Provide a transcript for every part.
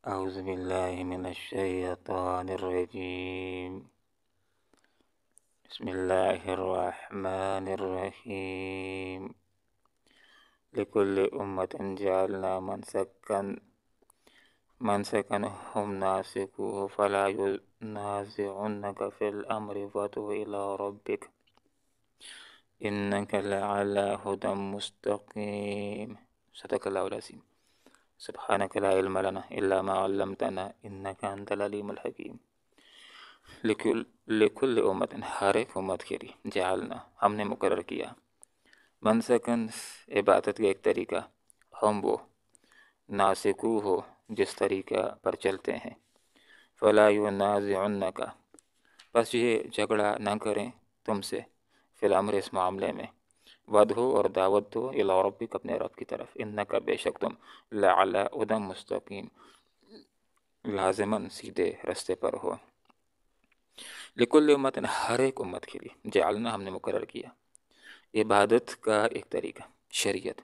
أعوذ بالله من الشيطان الرجيم. بسم الله الرحمن الرحيم. لكل أمة جعلنا منسكا هم ناسكوه فلا ينازعنك في الأمر فادع إلى ربك إنك لعلى هدى مستقيم. صدق الله العظيم. سبحانك لا علم لنا إلا ما علمتنا إنك أنت العليم الحكيم. لكل امت، ہر ایک امت کے لیے جعلنا ہم نے مقرر کیا منسکن عبادت کا ایک طریقہ ہم وہ ناسکو ہو جس طریقہ پر چلتے ہیں فلا ینازعنک بس یہ جھگڑا نہ کریں تم سے فی الامر اس معاملے میں ودھو اور دعوت دو الی ربک اپنے رب کی طرف انک بے شک تم لعلی ہدی مستقیم لازماً سیدھے رستے پر ہو. لکل امت ہر ایک امت کے لیے جعلنا ہم نے مقرر کیا عبادت کا ایک طریقہ شریعت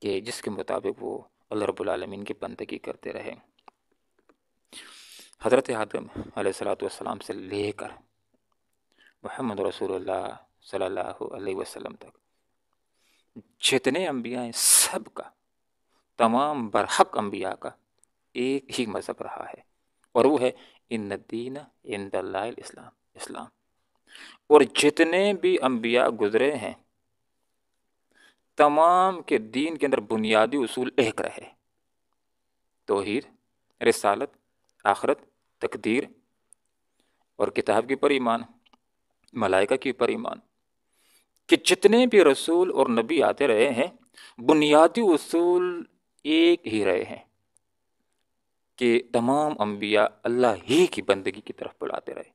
کہ جس کے مطابق وہ اللہ رب العالمین کی بندگی کرتے رہے. حضرت آدم علیہ السلام سے لے کر محمد رسول اللہ صلی اللہ علیہ وسلم تک جتنے انبیاء ہیں سب کا تمام برحق انبیاء کا ایک ہی مذہب رہا ہے اور وہ ہے ان الدین عند اللہ اسلام. اور جتنے بھی انبیاء گزرے ہیں تمام کے دین کے اندر بنیادی اصول ایک رہے: توحید، رسالت، آخرت، تقدیر اور کتاب کے پر ایمان، ملائکہ کے پر ایمان. کہ جتنے بھی رسول اور نبی آتے رہے ہیں بنیادی اصول ایک ہی رہے ہیں کہ تمام انبیاء اللہ ہی کی بندگی کی طرف بلاتے رہے.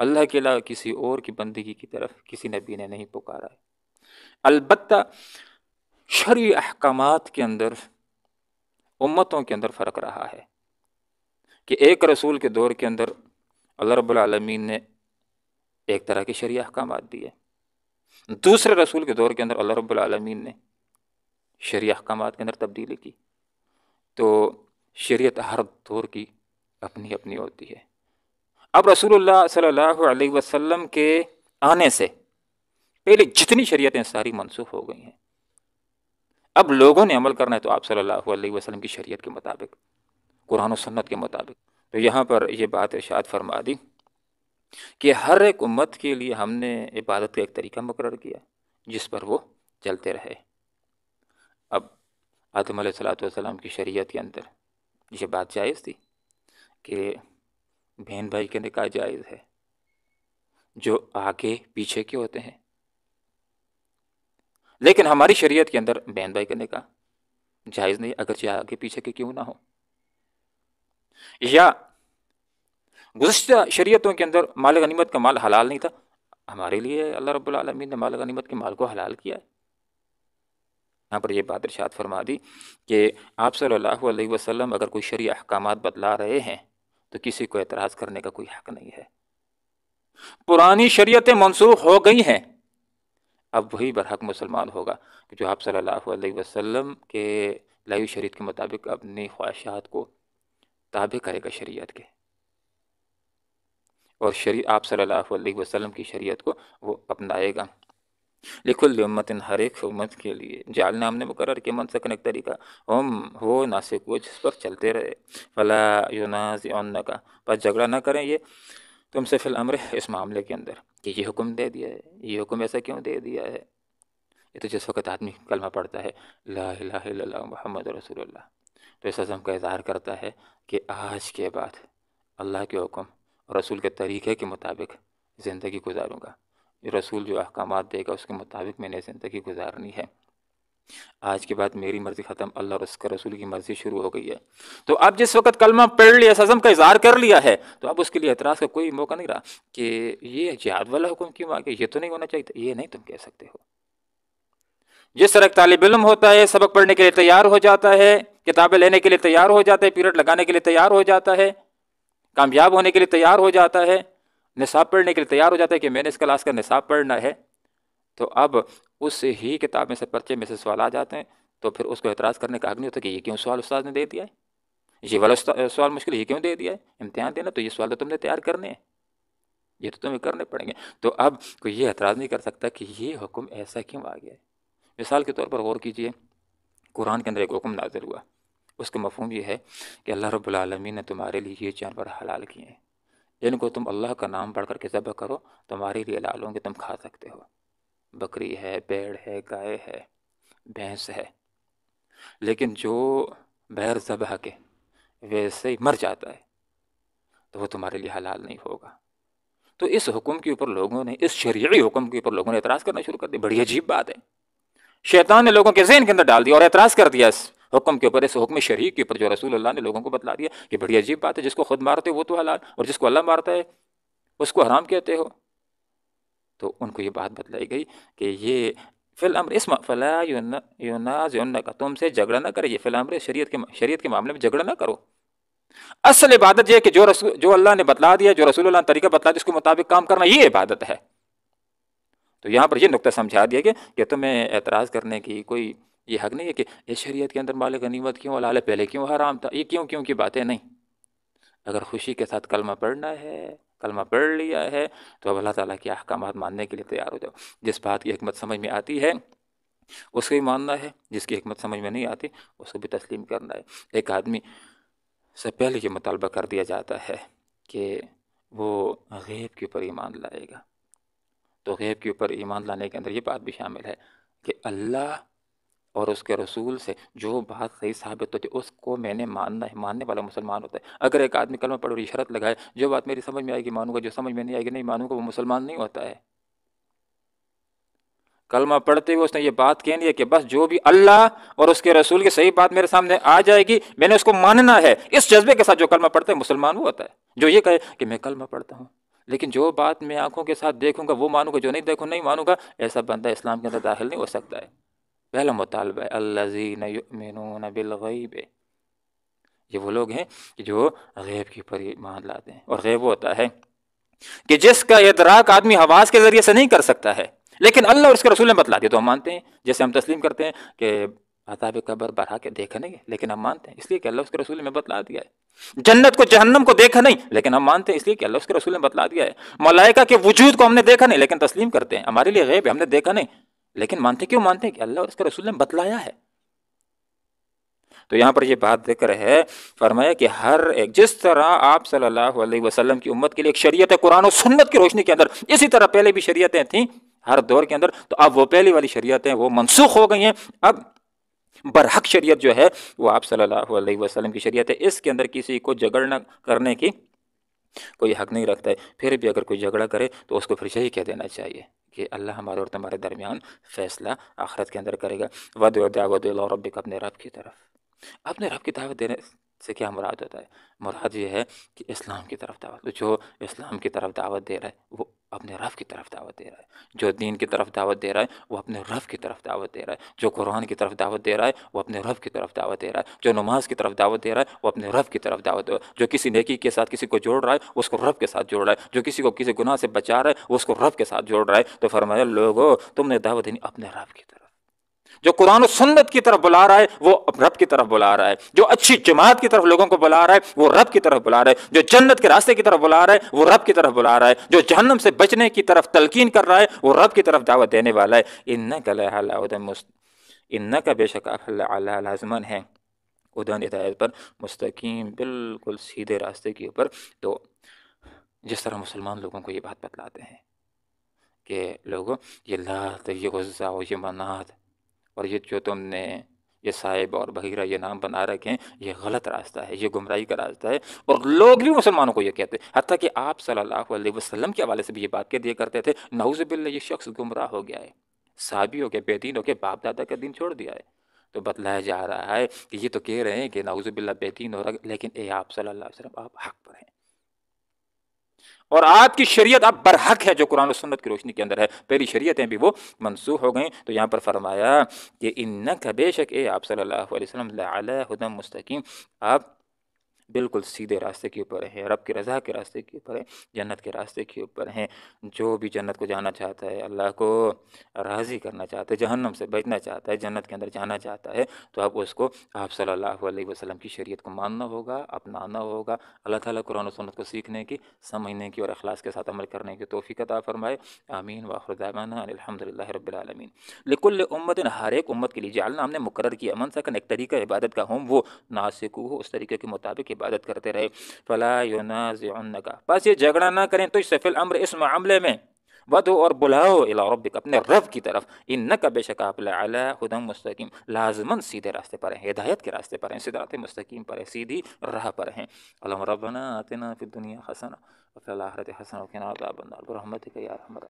اللہ کے علاوہ کسی اور کی بندگی کی طرف کسی نبی نے نہیں پکارا ہے. البتہ شرعی احکامات کے اندر امتوں کے اندر فرق رہا ہے کہ ایک رسول کے دور کے اندر اللہ رب العالمین نے ایک طرح کے شرعی احکامات دیے، دوسرے رسول کے دور کے اندر اللہ رب العالمین نے شرعی احکامات کے اندر تبدیلی کی. تو شریعت ہر دور کی اپنی اپنی ہوتی ہے. اب رسول اللہ صلی اللہ علیہ وسلم کے آنے سے پہلے جتنی شریعتیں ساری منسوخ ہو گئی ہیں. اب لوگوں نے عمل کرنا ہے تو آپ صلی اللہ علیہ وسلم کی شریعت کے مطابق، قرآن و سنت کے مطابق. تو یہاں پر یہ بات ارشاد فرما دی کہ ہر ایک امت کے لیے ہم نے عبادت کا ایک طریقہ مقرر کیا جس پر وہ چلتے رہے. اب آدم علیہ السلام کی شریعت کے اندر یہ بات جائز تھی کہ بہن بھائی کے نکاح جائز ہے جو آگے پیچھے کے ہوتے ہیں، لیکن ہماری شریعت کے اندر بہن بھائی کا نکاح جائز نہیں اگرچہ آگے پیچھے کے کیوں نہ ہو. یا گزشتہ شریعتوں کے اندر مال غنیمت کا مال حلال نہیں تھا، ہمارے لیے اللہ رب العالمین نے مال غنیمت کے مال کو حلال کیا ہے. یہاں پر یہ بات ارشاد فرما دی کہ آپ صلی اللہ علیہ وسلم اگر کوئی شرعی احکامات بدلا رہے ہیں تو کسی کو اعتراض کرنے کا کوئی حق نہیں ہے. پرانی شریعتیں منسوخ ہو گئی ہیں، اب وہی برحق مسلمان ہوگا کہ جو آپ صلی اللہ علیہ وسلم کے لائی شریعت کے مطابق اپنی خواہشات کو تابع کرے گا شریعت کے، اور آپ صلی اللہ علیہ وسلم کی شریعت کو وہ اپنائے گا. لکل امت ہر ایک امت کے لیے جعلنا ہم نے مقرر کیا منسکن ایک طریقہ ہم وہ ناسک وہ جس پر چلتے رہے فلا ینازعنک بس جھگڑا نہ کریں یہ تم سے فی الامر اس معاملے کے اندر کہ یہ حکم دے دیا ہے، یہ حکم ایسا کیوں دے دیا ہے. یہ تو جس وقت آدمی کلمہ پڑھتا ہے لا الہ الا اللہ محمد رسول اللہ تو اس عزم کا اظہار کرتا ہے کہ آج کے بعد اللہ کے حکم اور رسول کے طریقے کے مطابق زندگی گزاروں گا. رسول جو احکامات دے گا اس کے مطابق میں نے زندگی گزارنی ہے. آج کے بعد میری مرضی ختم، اللہ اور اس کا رسول کی مرضی شروع ہو گئی ہے. تو اب جس وقت کلمہ پڑھ لیا، اس عزم کا اظہار کر لیا ہے تو اب اس کے لیے اعتراض کا کوئی موقع نہیں رہا کہ یہ جہاد والا حکم کیوں آ گیا، یہ تو نہیں ہونا چاہیے. یہ نہیں تم کہہ سکتے ہو. جس طرح طالب علم ہوتا ہے سبق پڑھنے کے لیے تیار ہو جاتا ہے، کتابیں لینے کے لیے تیار ہو جاتا ہے، پیریڈ لگانے کے لیے تیار ہو جاتا ہے، کامیاب ہونے کے لیے تیار ہو جاتا ہے، نصاب پڑھنے کے لیے تیار ہو جاتا ہے کہ میں نے اس کلاس کا نصاب پڑھنا ہے، تو اب اس ہی کتاب میں سے پرچے میں سے سوال آ جاتے ہیں تو پھر اس کو اعتراض کرنے کا حق نہیں ہوتا کہ یہ کیوں سوال استاد نے دے دیا ہے. یہ والا سوال مشکل یہ کیوں دے دیا ہے؟ امتحان دینا تو یہ سوال تو تم نے تیار کرنے ہیں، یہ تو تمہیں کرنے پڑیں گے۔ تو اب کوئی یہ اعتراض نہیں کر سکتا کہ یہ حکم ایسا کیوں آ گیا ہے۔ مثال کے طور پر غور کیجئے، قرآن کے اندر ایک حکم نازل ہوا، اس کا مفہوم یہ ہے کہ اللہ رب العالمین نے تمہارے لیے یہ جانور حلال کیے ہیں، ان کو تم اللہ کا نام پڑھ کر کے ذبح کرو، تمہارے لیے حلال ہوں گے، تم کھا سکتے ہو۔ بکری ہے، بیڑ ہے، گائے ہے، بھینس ہے۔ لیکن جو بغیر ذبح کے ویسے ہی مر جاتا ہے تو وہ تمہارے لیے حلال نہیں ہوگا۔ تو اس حکم کے اوپر لوگوں نے، اس شرعی حکم کے اوپر لوگوں نے اعتراض کرنا شروع کر دیا۔ بڑی عجیب بات ہے، شیطان نے لوگوں کے ذہن کے اندر ڈال دیا اور اعتراض کر دیا اس حکم کے اوپر، اس حکم شرعی کے اوپر جو رسول اللہ نے لوگوں کو بتلا دیا کہ بڑی عجیب بات ہے، جس کو خود مارتے ہو وہ تو حلال، اور جس کو اللہ مارتا ہے اس کو حرام کہتے ہو۔ تو ان کو یہ بات بتلائی گئی کہ یہ فی الامر اسما فلا ینازعنک، تم سے جھگڑا نہ کرے، یہ فی الامر شریعت کے معاملے میں جھگڑا نہ کرو۔ اصل عبادت یہ ہے کہ جو اللہ نے بتلا دیا، جو رسول اللہ نے طریقہ بتلا دیا، اس کے مطابق کام کرنا، یہ عبادت ہے۔ تو یہاں پر یہ نقطہ سمجھا دیا کہ تمہیں اعتراض کرنے کی کوئی یہ حق نہیں ہے کہ یہ شریعت کے اندر مال غنیمت کیوں حلال ہے، پہلے کیوں حرام تھا، یہ کیوں کی باتیں نہیں۔ اگر خوشی کے ساتھ کلمہ پڑھنا ہے، کلمہ پڑھ لیا ہے، تو اب اللہ تعالیٰ کے احکامات ماننے کے لیے تیار ہو جاؤ۔ جس بات کی حکمت سمجھ میں آتی ہے اس کو بھی ماننا ہے، جس کی حکمت سمجھ میں نہیں آتی اس کو بھی تسلیم کرنا ہے۔ ایک آدمی سے پہلے یہ مطالبہ کر دیا جاتا ہے کہ وہ غیب کے اوپر ایمان لائے گا، تو غیب کے اوپر ایمان لانے کے اندر یہ بات بھی شامل ہے کہ اللہ اور اس کے رسول سے جو بات صحیح ثابت ہوتی ہے اس کو میں نے ماننا ہے، ماننے والا مسلمان ہوتا ہے۔ اگر ایک آدمی کلمہ پڑھ اور یہ شرط لگائے جو بات میری سمجھ میں آئے گی مانوں گا، جو سمجھ میں نہیں آئے گی نہیں مانوں گا، وہ مسلمان نہیں ہوتا ہے۔ کلمہ پڑھتے ہوئے اس نے یہ بات کہنی ہے کہ بس جو بھی اللہ اور اس کے رسول کی صحیح بات میرے سامنے آ جائے گی میں نے اس کو ماننا ہے، اس جذبے کے ساتھ جو کلمہ پڑھتا ہے مسلمان وہ ہوتا ہے۔ جو یہ کہے کہ میں کلمہ پڑھتا ہوں لیکن جو بات میں آنکھوں کے ساتھ دیکھوں گا وہ مانوں گا، جو نہیں دیکھوں نہیں مانوں گا، ایسا بندہ اسلام کے اندر داخل نہیں ہو سکتا ہے۔ پہلا مطالبہ ہے الذین یؤمنون بالغیب، یہ وہ لوگ ہیں کہ جو غیب کے اوپر ایمان لاتے ہیں، اور غیب وہ ہوتا ہے کہ جس کا ادراک آدمی حواس کے ذریعے سے نہیں کر سکتا ہے، لیکن اللہ اور اس کے رسول نے بتلا دیا تو ہم مانتے ہیں۔ جیسے ہم تسلیم کرتے ہیں کہ عذاب قبر برا کے دیکھا نہیں ہے لیکن ہم مانتے ہیں اس لیے کہ اللہ اس کے رسول نے بتلا دیا ہے۔ جنت کو جہنم کو دیکھا نہیں لیکن ہم مانتے ہیں اس لیے کہ اللہ اس کے رسول نے بتلا دیا ہے۔ ملائکہ کے وجود کو ہم نے دیکھا نہیں لیکن تسلیم کرتے ہیں، ہمارے لیے غیب ہے، ہم نے دیکھا نہیں لیکن مانتے کیوں؟ مانتے ہیں کہ اللہ اور اس کے رسول نے بتلایا ہے۔ تو یہاں پر یہ بات ذکر ہے، فرمایا کہ ہر ایک جس طرح آپ صلی اللہ علیہ وسلم کی امت کے لیے ایک شریعت ہے قرآن و سنت کی روشنی کے اندر، اسی طرح پہلے بھی شریعتیں تھیں ہر دور کے اندر، تو اب وہ پہلی والی شریعتیں وہ منسوخ ہو گئی ہیں۔ اب برحق شریعت جو ہے وہ آپ صلی اللہ علیہ وسلم کی شریعت ہے، اس کے اندر کسی کو جھگڑنا کرنے کی کوئی حق نہیں رکھتا ہے۔ پھر بھی اگر کوئی جھگڑا کرے تو اس کو پھر یہی کہہ دینا چاہیے کہ اللہ ہمارے اور تمہارے درمیان فیصلہ آخرت کے اندر کرے گا۔ وَادْعُ دَعْوَةَ إِلَىٰ رَبِّكَ، اپنے رب کی طرف۔ اپنے رب کی دعوت دینے سے کیا مراد ہوتا ہے؟ مراد یہ ہے کہ اسلام کی طرف دعوت، جو اسلام کی طرف دعوت دے رہا ہے وہ اپنے رب کی طرف دعوت دے رہا ہے، جو دین کی طرف دعوت دے رہا ہے وہ اپنے رب کی طرف دعوت دے رہا ہے، جو قرآن کی طرف دعوت دے رہا ہے وہ اپنے رب کی طرف دعوت دے رہا ہے، جو نماز کی طرف دعوت دے رہا ہے وہ اپنے رب کی طرف دعوت دے رہا ہے، جو کسی نیکی کے ساتھ کسی کو جوڑ رہا ہے اس کو رب کے ساتھ جوڑ رہا ہے، جو کسی کو کسی گناہ سے بچا رہا ہے وہ اس کو رب کے ساتھ جوڑ رہا ہے۔ تو فرمایا لوگو تم نے دعوت دینی اپنے رب کی طرف، جو قرآن و سنت کی طرف بلا رہا ہے وہ رب کی طرف بلا رہا ہے، جو اچھی جماعت کی طرف لوگوں کو بلا رہا ہے وہ رب کی طرف بلا رہا ہے، جو جنت کے راستے کی طرف بلا رہا ہے وہ رب کی طرف بلا رہا ہے، جو جہنم سے بچنے کی طرف تلقین کر رہا ہے وہ رب کی طرف دعوت دینے والا ہے۔ انک لعلی ھدی انک بے شک آپ علی لازمن ہیں ہدی ہدایت پر، مستقیم بالکل سیدھے راستے کے اوپر۔ تو جس طرح مسلمان لوگوں کو یہ بات بتلاتے ہیں کہ لوگوں یہ لات یہ عزیٰ اور یہ منات اور یہ جو تم نے یہ صاحب اور بحیرہ یہ نام بنا رکھے ہیں یہ غلط راستہ ہے، یہ گمراہی کا راستہ ہے، اور لوگ بھی مسلمانوں کو یہ کہتے ہیں، حتیٰ کہ آپ صلی اللہ علیہ وسلم کے حوالے سے بھی یہ بات کہہ دیا کرتے تھے نعوذ باللہ یہ شخص گمراہ ہو گیا ہے، صحابی ہو گیا، بے دین ہو گیا، باپ دادا کا دین چھوڑ دیا ہے۔ تو بتلایا جا رہا ہے کہ یہ تو کہہ رہے ہیں کہ نعوذ باللہ بے دین ہو رہا، لیکن اے آپ صلی اللہ علیہ وسلم آپ حق پر ہیں، اور آپ کی شریعت اب برحق ہے جو قرآن و سنت کی روشنی کے اندر ہے، پہلی شریعتیں بھی وہ منسوخ ہو گئیں۔ تو یہاں پر فرمایا کہ انک بے شک اے آپ صلی اللہ علیہ وسلم لعلی ھدی مستقیم، آپ بالکل سیدھے راستے کے اوپر ہیں، رب کی رضا کے راستے کے اوپر ہیں، جنت کے راستے کے اوپر ہیں۔ جو بھی جنت کو جانا چاہتا ہے، اللہ کو راضی کرنا چاہتا ہے، جہنم سے بچنا چاہتا ہے، جنت کے اندر جانا چاہتا ہے، تو اب اس کو آپ صلی اللہ علیہ وسلم کی شریعت کو ماننا ہوگا، اپنانا ہوگا۔ اللہ تعالیٰ قرآن و سنت کو سیکھنے کی، سمجھنے کی اور اخلاص کے ساتھ عمل کرنے کی توفیق عطا فرمائے۔ آمین وآخر دعوانا ان الحمد للہ رب العالمین۔ لکل امت، ہر ایک امت کے لیے جعلنا، ہم نے مقرر کیا، من سکن، ایک طریقہ عبادت کا، ہم وہ ناسکو ہو، اس طریقے کے مطابق عبادت کرتے رہے۔ فلا ینازعنک، بس یہ جھگڑا نہ کریں تو اس فی الامر، اس معاملے میں، ودو اور بلاؤ الی ربک، اپنے رب کی طرف، انک بے شک آپ لعلی ہدی مستقیم، لازماً سیدھے راستے پر ہیں، ہدایت کے راستے پر ہیں، صراط مستقیم پر ہیں، سیدھی راہ پر ہیں۔ اللہم ربنا آتنا فی الدنیا حسنہ وفی الآخرۃ حسنہ وقنا عذاب النار برحمتک یا ارحم الراحمین۔